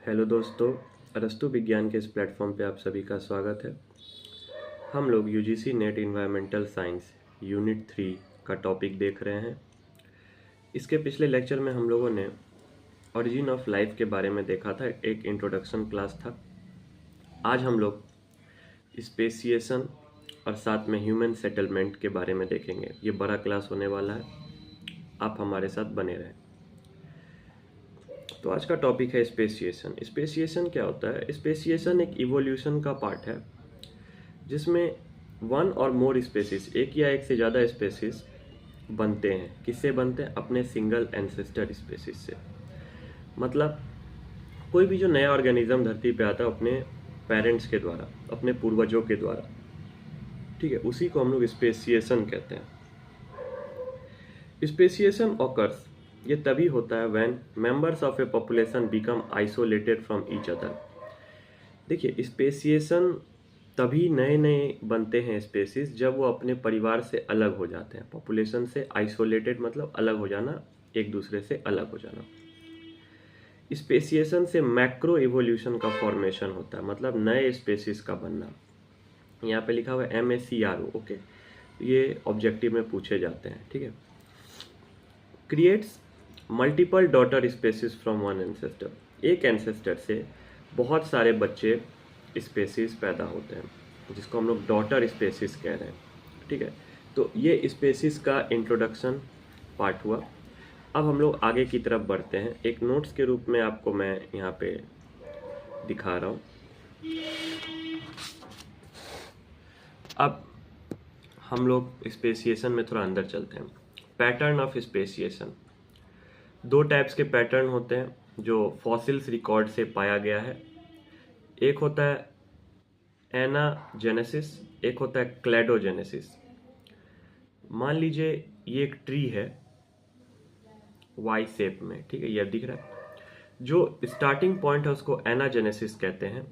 Hello दोस्तों, अरस्तु विज्ञान के इस प्लेटफॉर्म पे आप सभी का स्वागत है। हम लोग UGC net environmental science unit 3 का टॉपिक देख रहे हैं। इसके पिछले लेक्चर में हम लोगों ने ओरिजिन ऑफ लाइफ के बारे में देखा था, एक इंट्रोडक्शन क्लास था। आज हम लोग स्पेसिएशन और साथ में ह्यूमन सेटलमेंट के बारे में देखेंगे। ये बड़ा क्लास होने वाला है, आप हमारे साथ बने रहें। तो आज का टॉपिक है स्पेसिएशन। स्पेसिएशन क्या होता है? स्पेसिएशन एक इवोल्यूशन का पार्ट है जिसमें वन और मोर स्पेसीज, एक या एक से ज़्यादा स्पेसीज बनते हैं। किससे बनते हैं? अपने सिंगल एंसेस्टर स्पेसीज से। मतलब कोई भी जो नया ऑर्गेनिज्म धरती पे आता है अपने पेरेंट्स के द्वारा, अपने पूर्वजों के द्वारा, ठीक है, उसी को हम लोग स्पेसिएशन कहते हैं। स्पेसिएशन ऑकर्स, ये तभी होता है when members of A population become isolated from each other. देखिए, स्पेसिएशन तभी नए नए बनते हैं स्पेसीज जब वो अपने परिवार से अलग हो जाते हैं। पॉपुलेशन से आइसोलेटेड मतलब अलग हो जाना, एक दूसरे से अलग हो जाना। स्पेसिएशन से मैक्रो इवोल्यूशन का फॉर्मेशन होता है, मतलब नए स्पेसीज का बनना। यहाँ पे लिखा हुआ है MACRO, ओके, ये ऑब्जेक्टिव में पूछे जाते हैं, ठीक है। Creates multiple daughter species from one ancestor, एक एंसेस्टर से बहुत सारे बच्चे स्पेसीज पैदा होते हैं, जिसको हम लोग डॉटर स्पेसीज कह रहे हैं, ठीक है। तो ये स्पेसीज का इंट्रोडक्शन पार्ट हुआ। अब हम लोग आगे की तरफ बढ़ते हैं। एक नोट्स के रूप में आपको मैं यहाँ पे दिखा रहा हूँ। अब हम लोग स्पेसिएशन में थोड़ा अंदर चलते हैं। पैटर्न ऑफ स्पेसिएशन, दो टाइप्स के पैटर्न होते हैं जो फॉसिल्स रिकॉर्ड से पाया गया है। एक होता है एनाजेनेसिस, एक होता है क्लैडोजेनेसिस। मान लीजिए ये एक ट्री है वाई शेप में, ठीक है, ये दिख रहा है। जो स्टार्टिंग पॉइंट है उसको एनाजेनेसिस कहते हैं।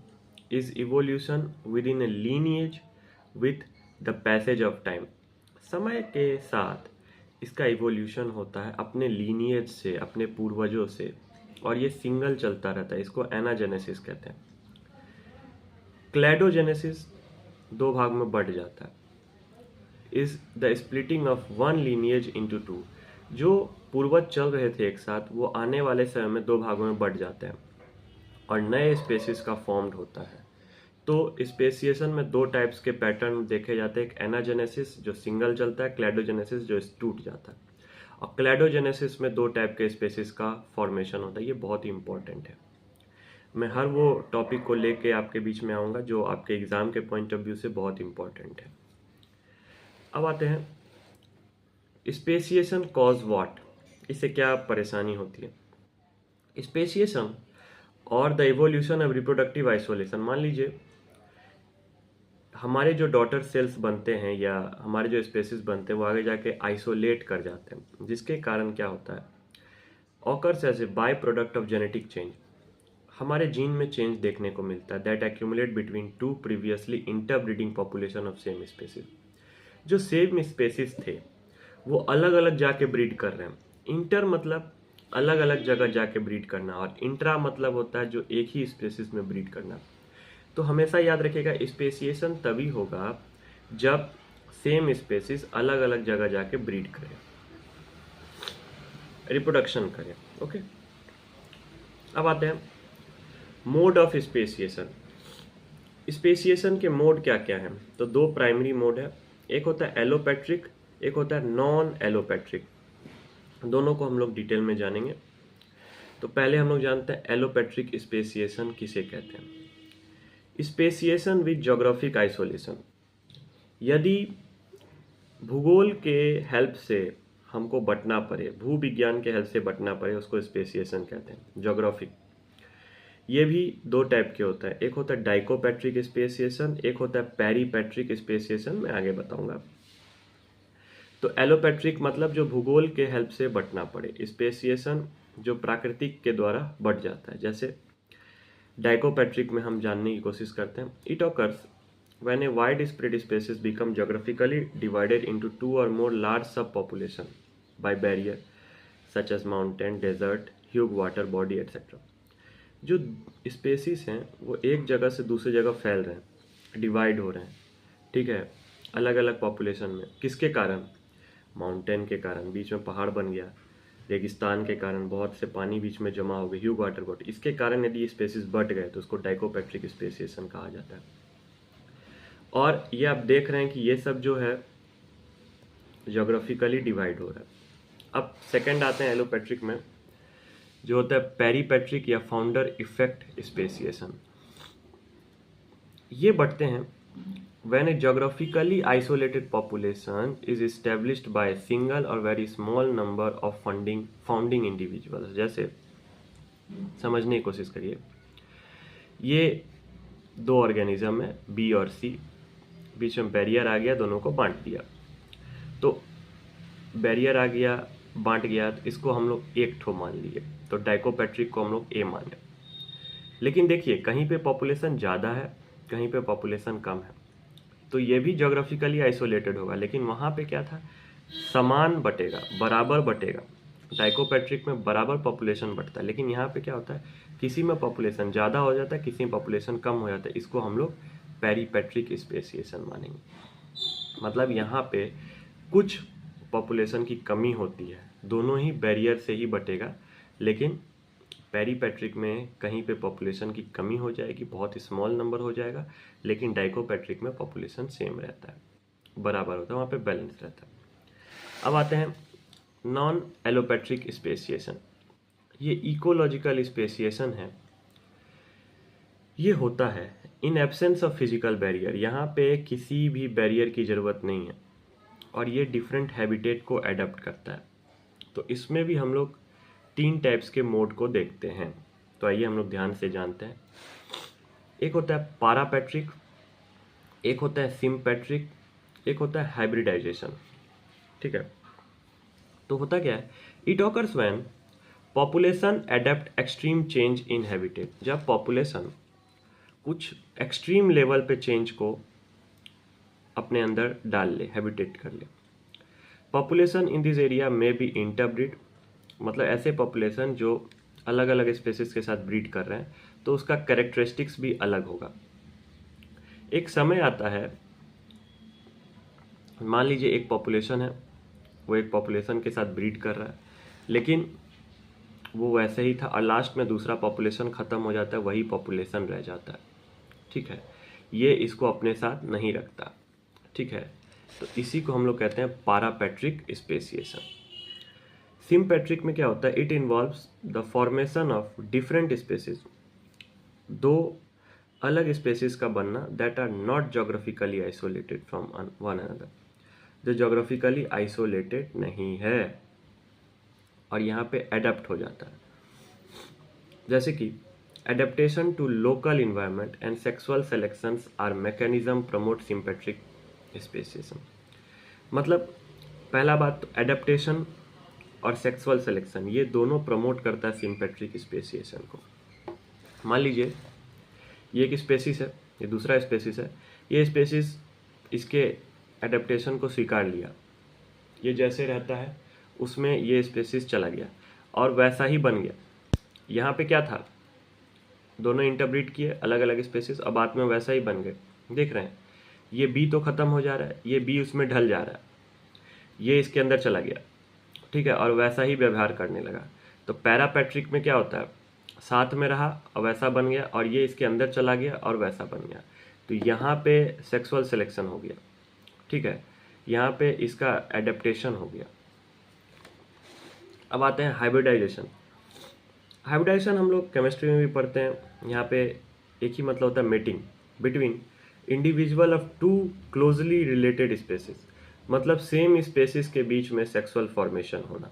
Is evolution with in A lineage with the passage of time, समय के साथ इसका इवोल्यूशन होता है अपने लीनिएज से, अपने पूर्वजों से, और ये सिंगल चलता रहता है। इसको एनाजेनेसिस कहते हैं। क्लैडोजेनेसिस दो भाग में बढ़ जाता है। Is the splitting of one lineage into two, जो पूर्वज चल रहे थे एक साथ, वो आने वाले समय में दो भागों में बढ़ जाते हैं और नए स्पेसीज का फॉर्म्ड होता है। तो स्पेसिएशन में दो टाइप्स के पैटर्न देखे जाते हैं। एक एनाजेनेसिस जो सिंगल चलता है, क्लैडोजेनेसिस जो टूट जाता है। और क्लैडोजेनेसिस में दो टाइप के स्पेसीज का फॉर्मेशन होता है। ये बहुत ही इंपॉर्टेंट है। मैं हर वो टॉपिक को लेके आपके बीच में आऊँगा जो आपके एग्ज़ाम के पॉइंट ऑफ व्यू से बहुत इंपॉर्टेंट है। अब आते हैं स्पेसिएशन कॉज व्हाट, इससे क्या परेशानी होती है। स्पेसिएशन और the evolution of reproductive isolation, मान लीजिए हमारे जो डॉटर सेल्स बनते हैं या हमारे जो स्पेसीज बनते हैं वो आगे जाके आइसोलेट कर जाते हैं, जिसके कारण क्या होता है, occurs as a byproduct of genetic change, हमारे जीन में चेंज देखने को मिलता है। That accumulate between two previously interbreeding population of same species. जो सेम स्पेसीज थे वो अलग अलग जाके ब्रीड कर रहे हैं। इंटर मतलब अलग अलग जगह जाके ब्रीड करना, और इंट्रा मतलब होता है जो एक ही स्पेसीज में ब्रीड करना। तो हमेशा याद रखिएगा, स्पेसिएशन तभी होगा जब सेम स्पेसीज अलग अलग जगह जाके ब्रीड करें, रिप्रोडक्शन करें, ओके। अब आते हैं मोड ऑफ स्पेसिएशन। स्पेसिएशन के मोड क्या क्या हैं? तो दो प्राइमरी मोड है, एक होता है एलोपेट्रिक, एक होता है नॉन एलोपेट्रिक। दोनों को हम लोग डिटेल में जानेंगे। तो पहले हम लोग जानते हैं एलोपेट्रिक स्पेसिएशन किसे कहते हैं। स्पेसिएशन विद ज्योग्राफिक आइसोलेशन, यदि भूगोल के हेल्प से हमको बटना पड़े, भू विज्ञान के हेल्प से बटना पड़े, उसको स्पेसिएशन कहते हैं। ज्योग्राफिक, ये भी दो टाइप के होता है। एक होता है डाइकोपेट्रिक स्पेसिएशन, एक होता है पेरीपेट्रिक स्पेसिएशन, मैं आगे बताऊंगा। तो एलोपेट्रिक मतलब जो भूगोल के हेल्प से बटना पड़े, स्पेसिएशन जो प्राकृतिक के द्वारा बढ़ जाता है। जैसे डाइकोपेट्रिक में हम जानने की कोशिश करते हैं। It occurs when a wide spread species become geographically divided into two और more large sub population by barrier such as mountain, desert, huge water body etcetera. जो स्पेसीज हैं वो एक जगह से दूसरी जगह फैल रहे हैं, डिवाइड हो रहे हैं, ठीक है, अलग अलग पॉपुलेशन में। किसके कारण? माउंटेन के कारण, बीच में पहाड़ बन गया, रेगिस्तान के कारण बहुत से पानी बीच में जमा हो गए, ह्यूग वाटर बॉडी, इसके कारण यदि स्पेसीज बढ़ गए तो उसको डाइकोपेट्रिक स्पेसिएशन कहा जाता है। और ये आप देख रहे हैं कि ये सब जो है ज्योग्राफिकली डिवाइड हो रहा है। अब सेकंड आते हैं एलोपेट्रिक में, जो होता है पेरीपेट्रिक या फाउंडर इफेक्ट स्पेसिएशन। ये बढ़ते हैं when a geographically isolated population is established by a single or very small number of founding individuals। जैसे समझने की कोशिश करिए, ये दो ऑर्गेनिज्म है बी और सी, बीच में बैरियर आ गया, दोनों को बांट दिया, तो बैरियर आ गया, बांट गया, तो इसको हम लोग एक ठो मान लिए, तो डाइकोपेट्रिक को हम लोग ए माने। लेकिन देखिए कहीं पे पॉपुलेशन ज़्यादा है, कहीं पे पॉपुलेशन कम है, तो ये भी ज्योग्राफिकली आइसोलेटेड होगा, लेकिन वहाँ पे क्या था, समान बटेगा, बराबर बटेगा। डाइकोपेट्रिक में बराबर पॉपुलेशन बढ़ता है, लेकिन यहाँ पे क्या होता है, किसी में पॉपुलेशन ज़्यादा हो जाता है, किसी में पॉपुलेशन कम हो जाता है, इसको हम लोग पेरीपेट्रिक स्पेसिएशन मानेंगे। मतलब यहाँ पे कुछ पॉपुलेशन की कमी होती है, दोनों ही बैरियर से ही बटेगा, लेकिन पेरीपेट्रिक में कहीं पे पॉपुलेशन की कमी हो जाएगी, बहुत ही स्मॉल नंबर हो जाएगा, लेकिन डाइकोपेट्रिक में पॉपुलेशन सेम रहता है, बराबर होता है, वहाँ पे बैलेंस रहता है। अब आते हैं नॉन एलोपेट्रिक स्पेसिएशन। ये इकोलॉजिकल स्पेसिएशन है, ये होता है in absence of physical barrier, यहाँ पे किसी भी बैरियर की ज़रूरत नहीं है, और ये डिफरेंट हैबिटेट को एडप्ट करता है। तो इसमें भी हम लोग 3 टाइप्स के मोड को देखते हैं, तो आइए हम लोग ध्यान से जानते हैं। एक होता है पारापेट्रिक, एक होता है सिम्पेट्रिक, एक होता है हाइब्रिडाइजेशन, ठीक है। तो होता क्या है, it occurs when population adapt extreme change in habitat. जब पॉपुलेशन कुछ एक्सट्रीम लेवल पे चेंज को अपने अंदर डाल ले, हैबिटेट कर ले। पॉपुलेशन इन दिस एरिया में बी इंटरब्रीड, मतलब ऐसे पॉपुलेशन जो अलग अलग स्पेसीज के साथ ब्रीड कर रहे हैं, तो उसका कैरेक्टरिस्टिक्स भी अलग होगा। एक समय आता है, मान लीजिए एक पॉपुलेशन है, वो एक पॉपुलेशन के साथ ब्रीड कर रहा है, लेकिन वो वैसे ही था, और लास्ट में दूसरा पॉपुलेशन ख़त्म हो जाता है, वही पॉपुलेशन रह जाता है, ठीक है। ये इसको अपने साथ नहीं रखता, ठीक है। तो इसी को हम लोग कहते हैं पारापेट्रिक स्पेसिएशन। सिम्पेट्रिक में क्या होता है, it involves the formation of different species, दो अलग स्पेसीज का बनना, that are not geographically isolated from one another, जो जोग्राफिकली आइसोलेटेड नहीं है और यहाँ पे एडप्ट हो जाता है। जैसे कि adaptation to local environment and sexual selections are mechanism promote sympatric speciation. मतलब पहला बात तो एडेप्टेशन और सेक्सुअल सिलेक्शन, ये दोनों प्रमोट करता है सिम्पेट्रिक स्पेसिएशन को। मान लीजिए ये एक स्पेसीज है, ये दूसरा स्पेसीज है, ये स्पेसीज इसके एडेप्टेशन को स्वीकार लिया, ये जैसे रहता है उसमें ये स्पेसीज चला गया और वैसा ही बन गया। यहाँ पे क्या था, दोनों इंटरब्रीड किए अलग अलग स्पेसीज, अब बाद में वैसा ही बन गए। देख रहे हैं ये बी तो ख़त्म हो जा रहा है, ये बी उसमें ढल जा रहा है, ये इसके अंदर चला गया, ठीक है, और वैसा ही व्यवहार करने लगा। तो पैरापेट्रिक में क्या होता है, साथ में रहा और वैसा बन गया, और ये इसके अंदर चला गया और वैसा बन गया, तो यहाँ पे सेक्सुअल सिलेक्शन हो गया, ठीक है, यहाँ पे इसका एडेप्टेशन हो गया। अब आते हैं हाइब्रिडाइजेशन। हाइब्रिडाइजेशन हम लोग केमिस्ट्री में भी पढ़ते हैं। यहाँ पे एक ही मतलब होता है mating between individual of two closely related species, मतलब सेम स्पेसीज के बीच में सेक्सुअल फॉर्मेशन होना।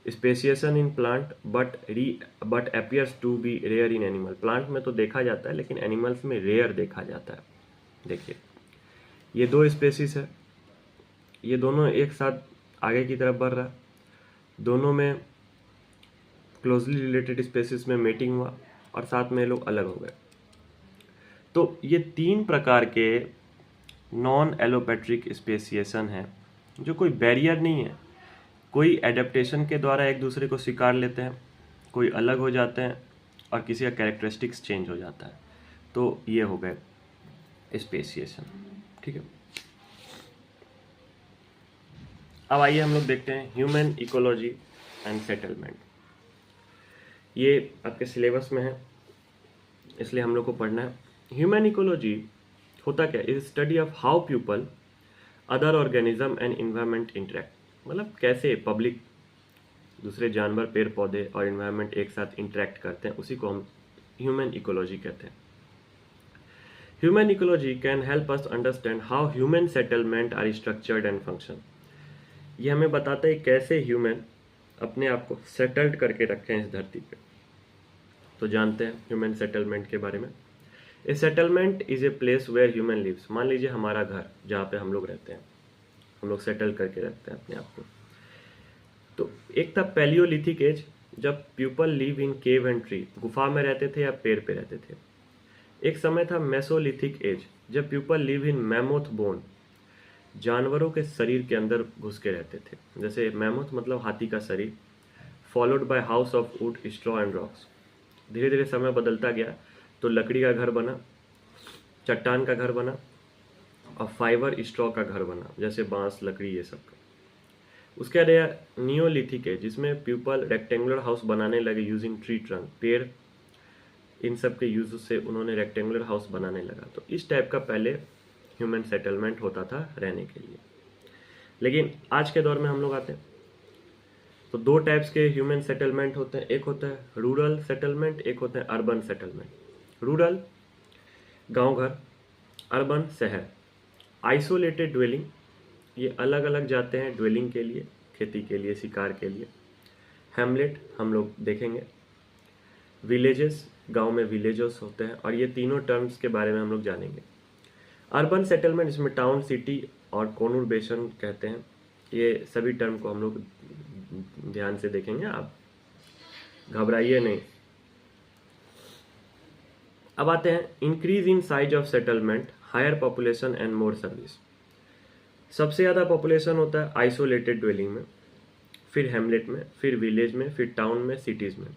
Speciation in plant but appears to be rare in animal. Plant में तो देखा जाता है लेकिन एनिमल्स में रेयर देखा जाता है। देखिए ये दो स्पेसीज है, ये दोनों एक साथ आगे की तरफ बढ़ रहा है, दोनों में क्लोजली रिलेटेड स्पेसीज में मेटिंग हुआ और साथ में लोग अलग हो गए। तो ये 3 प्रकार के नॉन एलोपेट्रिक स्पेसिएशन है, जो कोई बैरियर नहीं है, कोई एडेप्टेशन के द्वारा एक दूसरे को स्वीकार लेते हैं, कोई अलग हो जाते हैं और किसी का कैरेक्टरिस्टिक्स चेंज हो जाता है। तो ये हो गए स्पेसिएशन। ठीक है, अब आइए हम लोग देखते हैं ह्यूमन इकोलॉजी एंड सेटलमेंट। ये आपके सिलेबस में है, इसलिए हम लोग को पढ़ना है। ह्यूमन इकोलॉजी होता क्या, is study of how people, other organism and environment interact. मतलब कैसे पब्लिक, दूसरे जानवर, पेड़ पौधे और इन्वायरमेंट एक साथ इंटरेक्ट करते हैं, उसी को हम ह्यूमन इकोलॉजी कहते हैं। Human ecology can help us understand how human settlement are structured and function. ये हमें बताता है कैसे ह्यूमन अपने आप को सेटल्ड करके रखे हैं इस धरती पे। तो जानते हैं ह्यूमन सेटलमेंट के बारे में। A settlement is a place where human lives. मान लीजिए हमारा घर जहाँ पे हम लोग रहते हैं, हम लोग सेटल करके रखते हैं अपने आप को। तो एक था पैलियोलिथिक एज, जब people live in cave and tree, गुफा में रहते थे या पेड़ पे रहते थे। एक समय था मेसोलिथिक एज, जब people live in mammoth bone, जानवरों के शरीर के अंदर घुस के रहते थे। जैसे मैमोथ मतलब हाथी का शरीर, followed by house of would, straw and rocks. धीरे धीरे समय बदलता गया तो लकड़ी का घर बना, चट्टान का घर बना और फाइबर स्ट्रॉ का घर बना, जैसे बांस, लकड़ी, ये सब का। उसके बाद आया नियोलिथिक है, जिसमें पीपल रेक्टेंगुलर हाउस बनाने लगे यूजिंग ट्री ट्रंक, पेड़, इन सब के यूज से उन्होंने रेक्टेंगुलर हाउस बनाने लगा। तो इस टाइप का पहले ह्यूमन सेटलमेंट होता था रहने के लिए। लेकिन आज के दौर में हम लोग आते हैं तो दो टाइप्स के ह्यूमन सेटलमेंट होते हैं। एक होता है रूरल सेटलमेंट, एक होता है अर्बन सेटलमेंट। रूरल गांव घर, अर्बन शहर। आइसोलेटेड ड्वेलिंग, ये अलग अलग जाते हैं ड्वेलिंग के लिए, खेती के लिए, शिकार के लिए। हैमलेट हम लोग देखेंगे। विलेजेस, गांव में विलेजेस होते हैं, और ये तीनों टर्म्स के बारे में हम लोग जानेंगे। अर्बन सेटलमेंट, इसमें टाउन, सिटी और कोनुर्बेशन कहते हैं। ये सभी टर्म को हम लोग ध्यान से देखेंगे, आप घबराइए नहीं। अब आते हैं increase in size of settlement, higher population and more service. सबसे ज़्यादा पॉपुलेशन होता है आइसोलेटेड ड्वेलिंग में, फिर हैमलेट में, फिर विलेज में, फिर टाउन में, सिटीज़ में।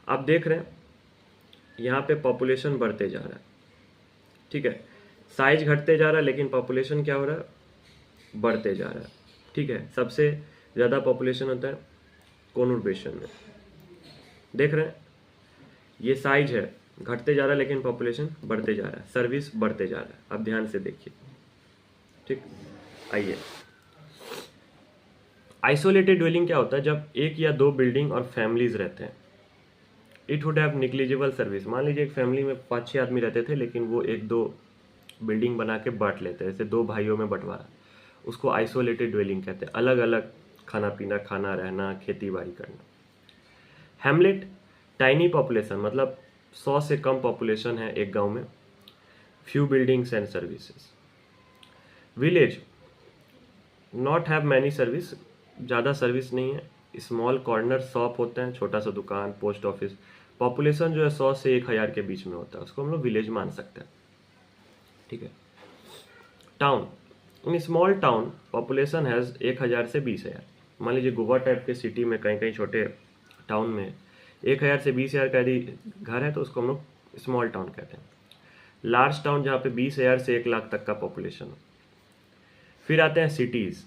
आप देख रहे हैं यहाँ पे पॉपुलेशन बढ़ते जा रहा है, ठीक है, साइज घटते जा रहा है, लेकिन पॉपुलेशन क्या हो रहा है, बढ़ते जा रहा है। ठीक है, सबसे ज़्यादा पॉपुलेशन होता है कोनुर्बेशन में। देख रहे हैं ये साइज है, घटते जा रहा है, लेकिन पॉपुलेशन बढ़ते जा रहा है, सर्विस बढ़ते जा रहा है। अब ध्यान से देखिए, ठीक। आइए, आइसोलेटेड ड्वेलिंग क्या होता है, जब एक या दो बिल्डिंग और फैमिलीज रहते हैं। It would have negligible service. मान लीजिए एक फैमिली में 5-6 आदमी रहते थे, लेकिन वो एक दो बिल्डिंग बना के बांट लेते हैं, जैसे दो भाइयों में बंटवारा, उसको आइसोलेटेड ड्वेलिंग कहते हैं। अलग अलग खाना पीना, खाना, रहना, खेती बाड़ी करना। हैमलेट, टाइनी पॉपुलेशन, मतलब 100 से कम पॉपुलेशन है एक गांव में, few buildings and services. Village, not have many service, ज़्यादा सर्विस नहीं है, स्मॉल कॉर्नर शॉप होते हैं, छोटा सा दुकान, पोस्ट ऑफिस। पॉपुलेशन जो है 100 से 1000 के बीच में होता है, उसको हम लोग विलेज मान सकते हैं। ठीक है। Town, in small town population has 1000 से 20,000। मान लीजिए गोवा टाइप के सिटी में, कहीं कहीं छोटे टाउन में 1000 से 20,000 का यदि घर है तो उसको हम लोग स्मॉल टाउन कहते हैं। लार्ज टाउन जहाँ पे 20,000 से 1 लाख तक का पॉपुलेशन हो। फिर आते हैं cities.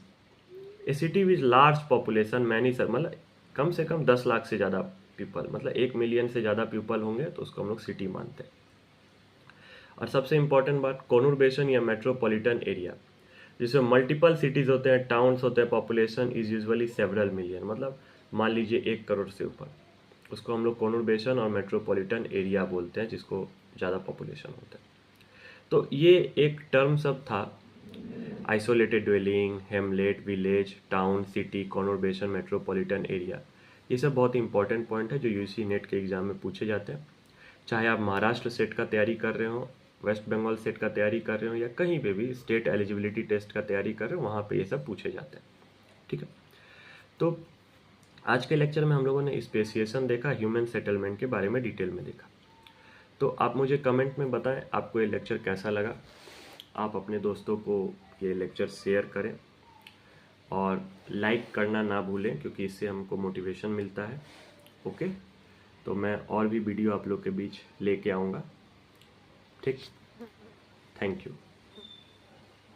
A city with large population, many sir, मतलब कम से कम 10 लाख से ज़्यादा पीपल, मतलब 1 मिलियन से ज़्यादा पीपल होंगे तो उसको हम लोग सिटी मानते हैं। और सबसे इंपॉर्टेंट बात, कोनुर्बेशन या मेट्रोपॉलिटन एरिया, जिसमें मल्टीपल सिटीज़ होते हैं, टाउन्स होते हैं, population is usually several million, मतलब मान लीजिए 1 करोड़ से ऊपर, उसको हम लोग कोनुर्बेशन और मेट्रोपॉलिटन एरिया बोलते हैं, जिसको ज़्यादा पॉपुलेशन होता है। तो ये एक टर्म सब था, isolated dwelling, hamlet, village, town, city, conurbation, metropolitan area. ये सब बहुत इंपॉर्टेंट पॉइंट है जो यूजी नेट के एग्जाम में पूछे जाते हैं। चाहे आप महाराष्ट्र सेट का तैयारी कर रहे हो, वेस्ट बंगाल सेट का तैयारी कर रहे हो, या कहीं पे भी स्टेट एलिजिबिलिटी टेस्ट का तैयारी कर रहे हो, वहाँ पे ये सब पूछे जाते हैं। ठीक है, तो आज के लेक्चर में हम लोगों ने स्पेसिएशन देखा, ह्यूमन सेटलमेंट के बारे में डिटेल में देखा। तो आप मुझे कमेंट में बताएं आपको ये लेक्चर कैसा लगा। आप अपने दोस्तों को ये लेक्चर शेयर करें और लाइक करना ना भूलें, क्योंकि इससे हमको मोटिवेशन मिलता है। ओके, तो मैं और भी वीडियो आप लोग के बीच लेके आऊँगा। ठीक, थैंक यू।